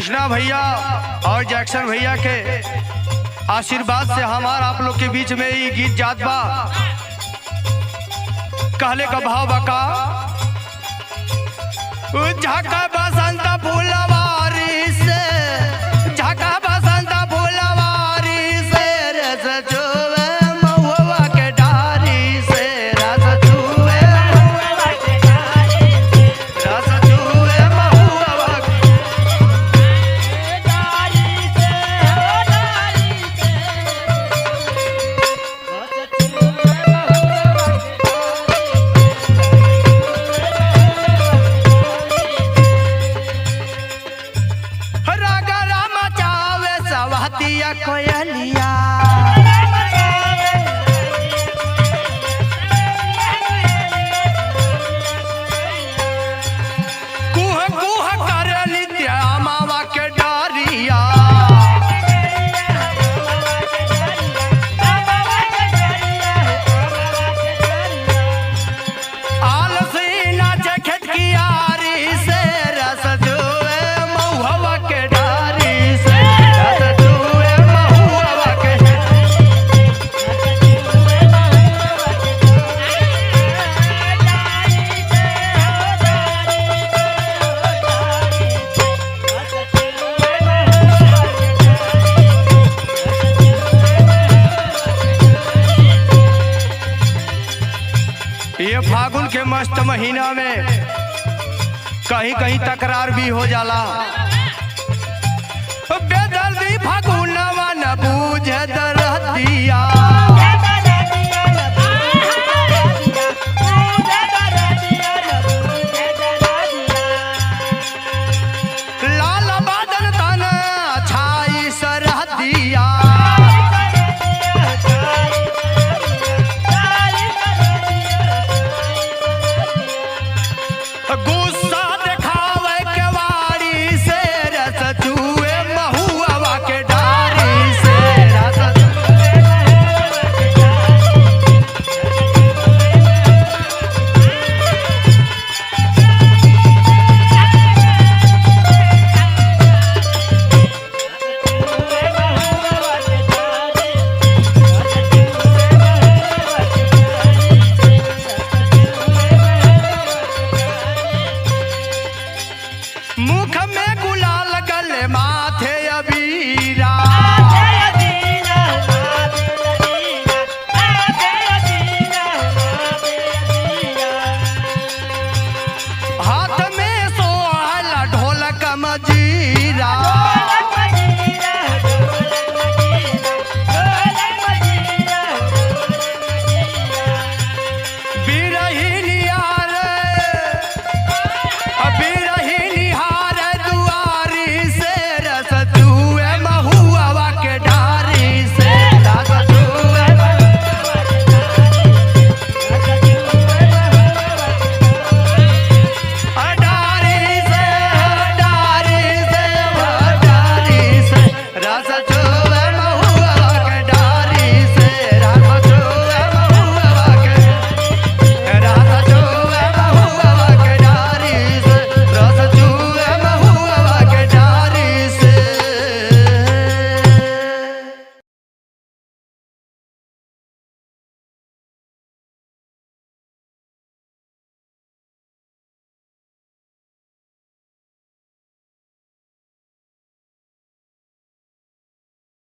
कृष्णा भैया और जैक्सन भैया के आशीर्वाद से हमार आप लोग के बीच में ये गीत जात बा। कहले का भाव बका झाका बसंत फूलवारी से, झाका बसंत फूलवारी से रस चुवे महुआ के डारी से, रस चुवे महुआ के डारी से, रस चुवे महुआ के डारी से, डारी से, रस चुवे महुआ के रागा रामा चावे सवहतिया कोयलिया, कुह कुह करली मावा के डारिया, आलसी नाचे खेत की आरी से, रस चुवे महुआ के डारी से, रस चुवे महुआ के ये फागुन के मस्त महीना में कहीं कहीं तकरार भी हो जाला। बेदर्दी फागुनवा न बूझे दर्दिया।